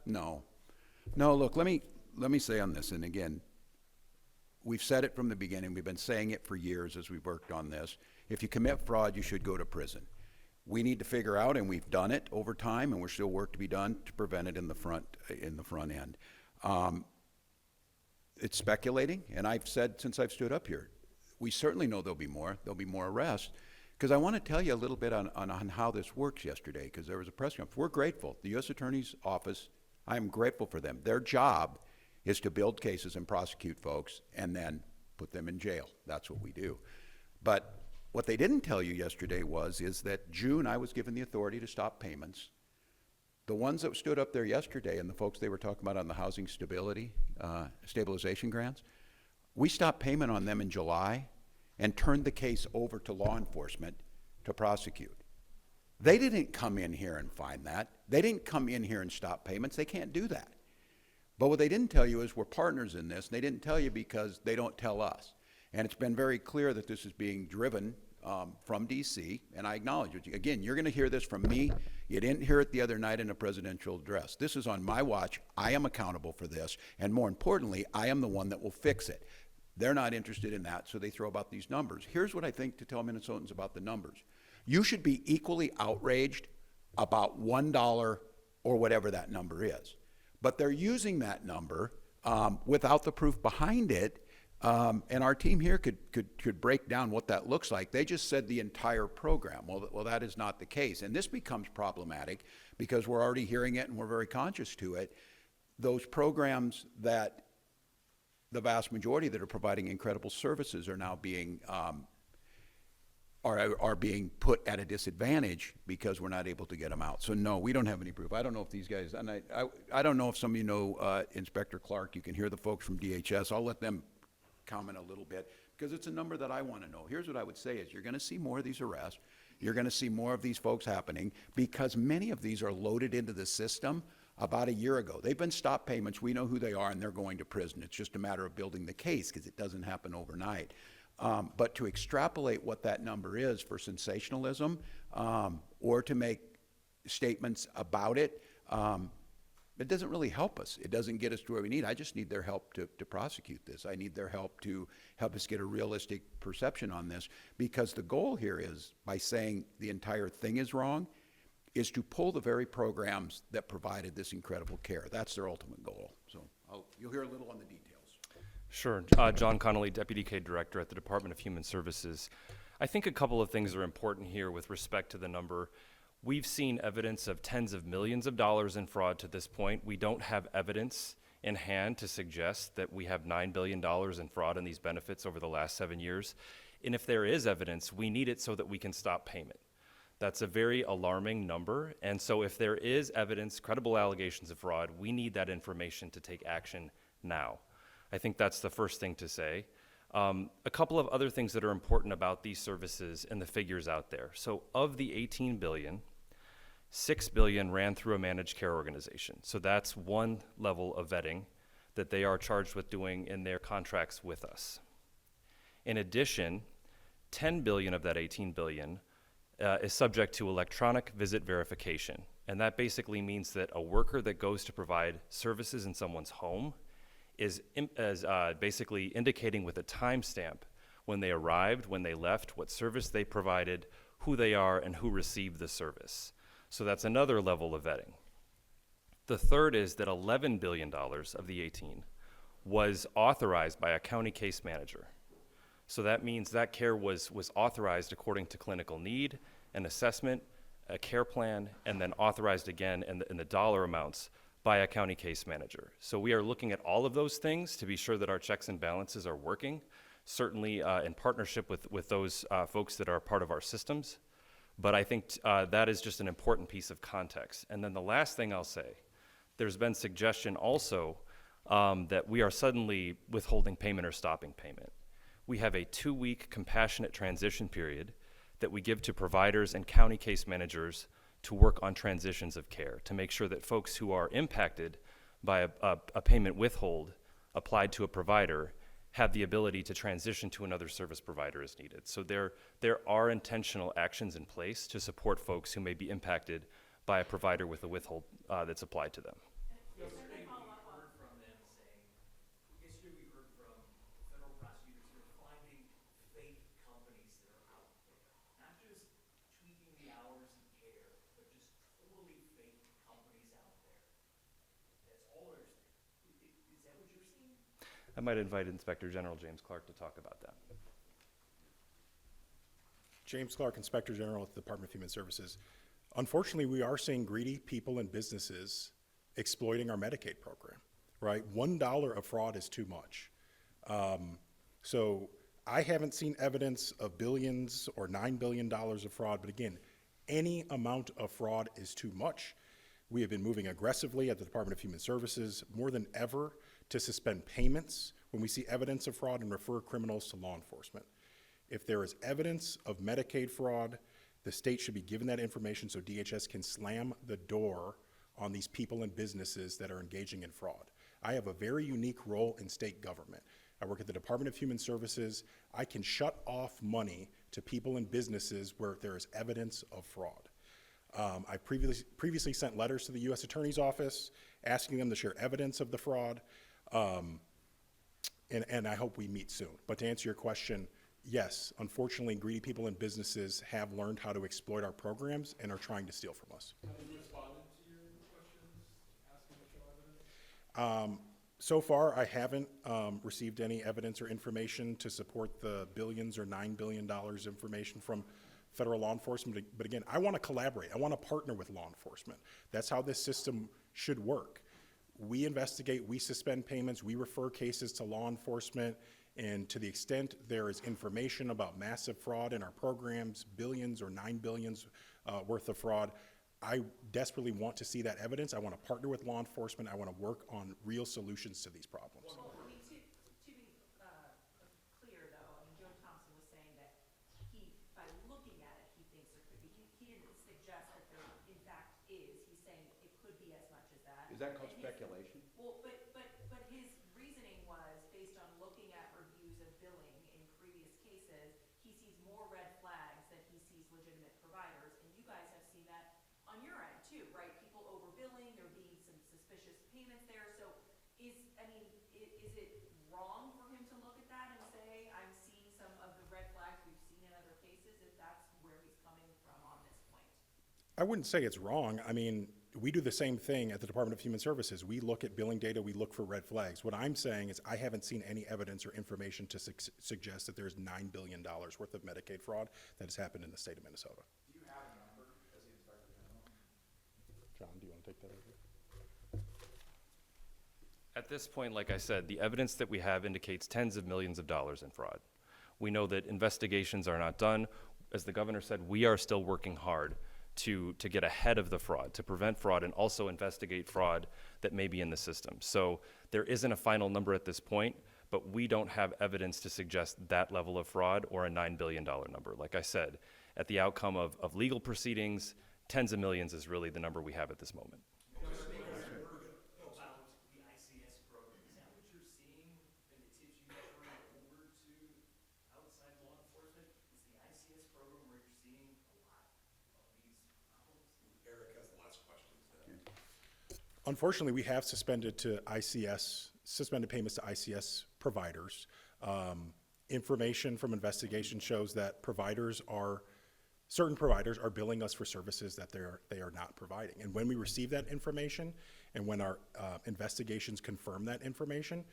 No. No, look, let me say on this, and again, we've said it from the beginning. We've been saying it for years as we've worked on this. If you commit fraud, you should go to prison. We need to figure out, and we've done it over time, and we're still work to be done to prevent it in the front end. It's speculating, and I've said since I've stood up here, we certainly know there'll be more. There'll be more arrests. Because I want to tell you a little bit on how this works yesterday, because there was a press conference. We're grateful. The U.S. Attorney's Office, I am grateful for them. Their job is to build cases and prosecute folks and then put them in jail. That's what we do. But what they didn't tell you yesterday is that June, I was given the authority to stop payments. The ones that stood up there yesterday and the folks they were talking about on the housing stabilization grants, we stopped payment on them in July and turned the case over to law enforcement to prosecute. They didn't come in here and find that. They didn't come in here and stop payments. They can't do that. But what they didn't tell you is we're partners in this, and they didn't tell you because they don't tell us. And it's been very clear that this is being driven from D.C., and I acknowledge it. Again, you're going to hear this from me. You didn't hear it the other night in a presidential address. This is on my watch. I am accountable for this, and more importantly, I am the one that will fix it. They're not interested in that, so they throw about these numbers. Here's what I think to tell Minnesotans about the numbers. You should be equally outraged about $1 or whatever that number is. But they're using that number without the proof behind it, and our team here could break down what that looks like. They just said the entire program. Well, that is not the case. And this becomes problematic because we're already hearing it and we're very conscious to it. Those programs that the vast majority that are providing incredible services are now being are being put at a disadvantage because we're not able to get them out. So no, we don't have any proof. I don't know if these guys, and I don't know if some of you know Inspector Clark. You can hear the folks from DHS. I'll let them comment a little bit because it's a number that I want to know. Here's what I would say is you're going to see more of these arrests. You're going to see more of these folks happening because many of these are loaded into the system about a year ago. They've been stop payments. We know who they are, and they're going to prison. It's just a matter of building the case because it doesn't happen overnight. But to extrapolate what that number is for sensationalism or to make statements about it, it doesn't really help us. It doesn't get us to where we need. I just need their help to prosecute this. I need their help to help us get a realistic perception on this because the goal here is, by saying the entire thing is wrong, is to pull the very programs that provided this incredible care. That's their ultimate goal. So you'll hear a little on the details. Sure. John Connolly, Deputy K Director at the Department of Human Services. I think a couple of things are important here with respect to the number. We've seen evidence of tens of millions of dollars in fraud to this point. We don't have evidence in hand to suggest that we have $9 billion in fraud in these benefits over the last 7 years. And if there is evidence, we need it so that we can stop payment. That's a very alarming number. And so if there is evidence, credible allegations of fraud, we need that information to take action now. I think that's the first thing to say. A couple of other things that are important about these services and the figures out there. So of the 18 billion, 6 billion ran through a managed care organization. So that's one level of vetting that they are charged with doing in their contracts with us. In addition, 10 billion of that 18 billion is subject to electronic visit verification. And that basically means that a worker that goes to provide services in someone's home is basically indicating with a timestamp when they arrived, when they left, what service they provided, who they are, and who received the service. So that's another level of vetting. The third is that $11 billion of the 18 was authorized by a county case manager. So that means that care was authorized according to clinical need, an assessment, a care plan, and then authorized again in the dollar amounts by a county case manager. So we are looking at all of those things to be sure that our checks and balances are working, certainly in partnership with those folks that are part of our systems. But I think that is just an important piece of context. And then the last thing I'll say, there's been suggestion also that we are suddenly withholding payment or stopping payment. We have a 2-week compassionate transition period that we give to providers and county case managers to work on transitions of care, to make sure that folks who are impacted by a payment withhold applied to a provider have the ability to transition to another service provider as needed. So there are intentional actions in place to support folks who may be impacted by a provider with a withhold that's applied to them. Yesterday, we heard from them saying, yesterday we heard from federal prosecutors who are finding fake companies that are out there. Not just tweaking the hours of care, but just totally fake companies out there. That's all they're saying. Is that what you're seeing? I might invite Inspector General James Clark to talk about that. James Clark, Inspector General at the Department of Human Services. Unfortunately, we are seeing greedy people and businesses exploiting our Medicaid program, right? $1 of fraud is too much. So I haven't seen evidence of billions or $9 billion of fraud, but again, any amount of fraud is too much. We have been moving aggressively at the Department of Human Services more than ever to suspend payments when we see evidence of fraud and refer criminals to law enforcement. If there is evidence of Medicaid fraud, the state should be given that information so DHS can slam the door on these people and businesses that are engaging in fraud. I have a very unique role in state government. I work at the Department of Human Services. I can shut off money to people and businesses where there is evidence of fraud. I previously sent letters to the U.S. Attorney's Office asking them to share evidence of the fraud, and I hope we meet soon. But to answer your question, yes, unfortunately, greedy people and businesses have learned how to exploit our programs and are trying to steal from us. Have they responded to your questions, asking to show evidence? So far, I haven't received any evidence or information to support the billions or $9 billion information from federal law enforcement. But again, I want to collaborate. I want to partner with law enforcement. That's how this system should work. We investigate, we suspend payments, we refer cases to law enforcement, and to the extent there is information about massive fraud in our programs, billions or $9 billion worth of fraud, I desperately want to see that evidence. I want to partner with law enforcement. I want to work on real solutions to these problems. Well, I mean, to be clear, though, I mean, Joe Thompson was saying that he, by looking at it, he thinks there could be, he didn't suggest that there in fact is. He's saying it could be as much as that. Is that called And his- speculation? Well, but his reasoning was based on looking at reviews of billing in previous cases, he sees more red flags than he sees legitimate providers, and you guys have seen that on your end too, right? People overbilling, there being some suspicious payments there, so is it wrong for him to look at that and say, I'm seeing some of the red flags we've seen in other cases, if that's where he's coming from on this point? I wouldn't say it's wrong. I mean, we do the same thing at the Department of Human Services. We look at billing data, we look for red flags. What I'm saying is I haven't seen any evidence or information to suggest that there's $9 billion worth of Medicaid fraud that has happened in the state of Minnesota. Do you have a number as the Inspector General? John, do you want to take that over? At this point, like I said, the evidence that we have indicates tens of millions of dollars in fraud. We know that investigations are not done. As the governor said, we are still working hard to get ahead of the fraud, to prevent fraud and also investigate fraud that may be in the system. So there isn't a final number at this point, but we don't have evidence to suggest that level of fraud or a $9 billion number. Like I said, at the outcome of legal proceedings, tens of millions is really the number we have at this moment. About the ICS program, is that what you're seeing in the tips you turn over to outside law enforcement? Is the ICS program where you're seeing a lot of these problems? Eric has the last question. Unfortunately, we have suspended payments to ICS providers. Information from investigation shows that certain providers are billing us for services that they are not providing. And when we receive that information and when our investigations confirm that information,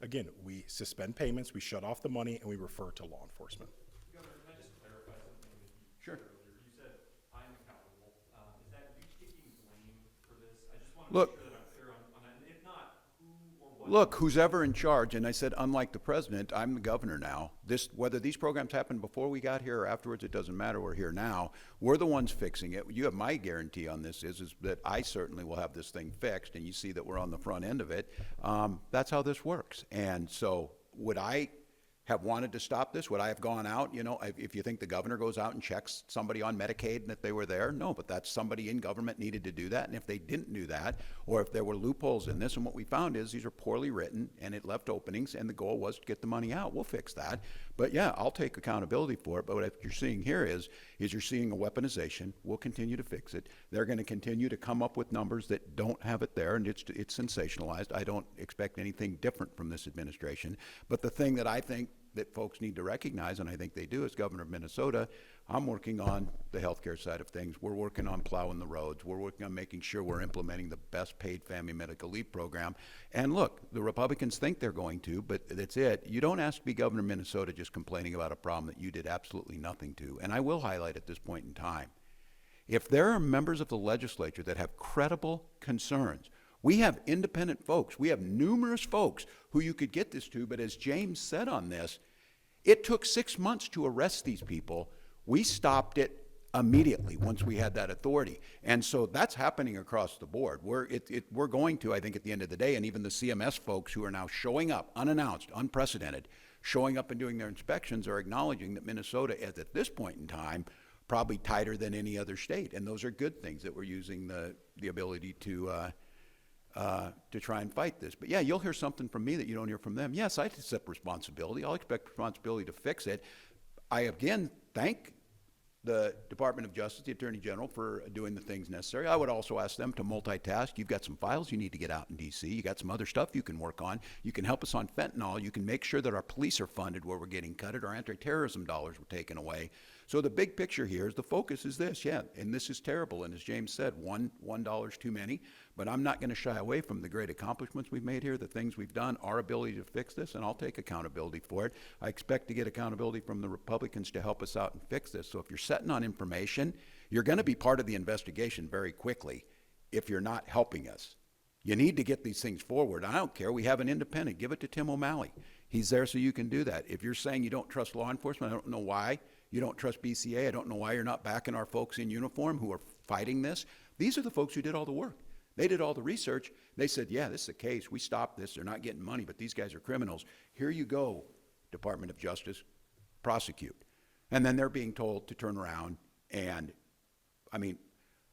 again, we suspend payments, we shut off the money, and we refer to law enforcement. Governor, can I just clarify something that you Sure. said earlier? You said, I'm accountable. Is that you taking blame for this? I just want to Look. make sure that I'm clear on that. And if not, who or what? Look, who's ever in charge, and I said, unlike the president, I'm the governor now. Whether these programs happened before we got here or afterwards, it doesn't matter. We're here now. We're the ones fixing it. You have my guarantee on this is that I certainly will have this thing fixed, and you see that we're on the front end of it. That's how this works. And so would I have wanted to stop this? Would I have gone out, if you think the governor goes out and checks somebody on Medicaid and that they were there? No, but that's somebody in government needed to do that. And if they didn't do that, or if there were loopholes in this, and what we found is these are poorly written and it left openings, and the goal was to get the money out. We'll fix that. But yeah, I'll take accountability for it. But what you're seeing here is you're seeing a weaponization. We'll continue to fix it. They're going to continue to come up with numbers that don't have it there, and it's sensationalized. I don't expect anything different from this administration. But the thing that I think that folks need to recognize, and I think they do, as governor of Minnesota, I'm working on the healthcare side of things. We're working on plowing the roads. We're working on making sure we're implementing the best paid family medical leave program. And look, the Republicans think they're going to, but that's it. You don't ask to be governor of Minnesota just complaining about a problem that you did absolutely nothing to. And I will highlight at this point in time, if there are members of the legislature that have credible concerns, we have independent folks. We have numerous folks who you could get this to, but as James said on this, it took 6 months to arrest these people. We stopped it immediately once we had that authority. And so that's happening across the board. We're going to, I think, at the end of the day, and even the CMS folks who are now showing up, unannounced, unprecedented, showing up and doing their inspections are acknowledging that Minnesota is, at this point in time, probably tighter than any other state. And those are good things that we're using the ability to try and fight this. But yeah, you'll hear something from me that you don't hear from them. Yes, I accept responsibility. I'll expect responsibility to fix it. I again thank the Department of Justice, the Attorney General, for doing the things necessary. I would also ask them to multitask. You've got some files you need to get out in D.C. You got some other stuff you can work on. You can help us on fentanyl. You can make sure that our police are funded where we're getting cutted. Our anti-terrorism dollars were taken away. So the big picture here is the focus is this, yeah, and this is terrible. And as James said, $1 too many. But I'm not going to shy away from the great accomplishments we've made here, the things we've done, our ability to fix this, and I'll take accountability for it. I expect to get accountability from the Republicans to help us out and fix this. So if you're sitting on information, you're going to be part of the investigation very quickly if you're not helping us. You need to get these things forward. I don't care. We have an independent. Give it to Tim O'Malley. He's there so you can do that. If you're saying you don't trust law enforcement, I don't know why. You don't trust BCA. I don't know why you're not backing our folks in uniform who are fighting this. These are the folks who did all the work. They did all the research. They said, yeah, this is a case. We stopped this. They're not getting money, but these guys are criminals. Here you go, Department of Justice, prosecute. And then they're being told to turn around and, I mean,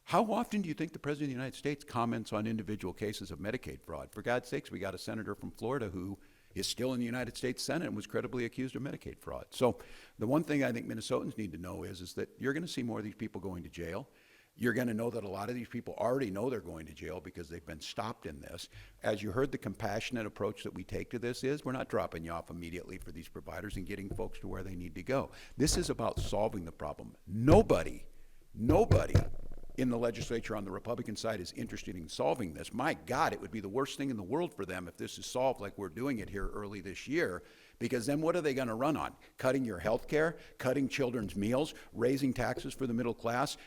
how often do you think the President of the United States comments on individual cases of Medicaid fraud? For God's sakes, we got a senator from Florida who is still in the United States Senate and was credibly accused of Medicaid fraud. So the one thing I think Minnesotans need to know is that you're going to see more of these people going to jail. You're going to know that a lot of these people already know they're going to jail because they've been stopped in this. As you heard, the compassionate approach that we take to this is we're not dropping you off immediately for these providers and getting folks to where they need to go. This is about solving the problem. Nobody in the legislature on the Republican side is interested in solving this. My God, it would be the worst thing in the world for them if this is solved like we're doing it here early this year, because then what are they going to run on? Cutting your health care, cutting children's meals, raising taxes for the middle class,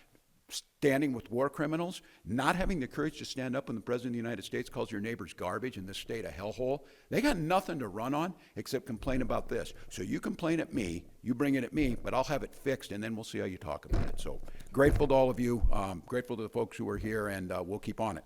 standing with war criminals, not having the courage to stand up when the President of the United States calls your neighbors garbage and this state a hellhole. They got nothing to run on except complain about this. So you complain at me, you bring it at me, but I'll have it fixed, and then we'll see how you talk about it. So grateful to all of you, grateful to the folks who are here, and we'll keep on it.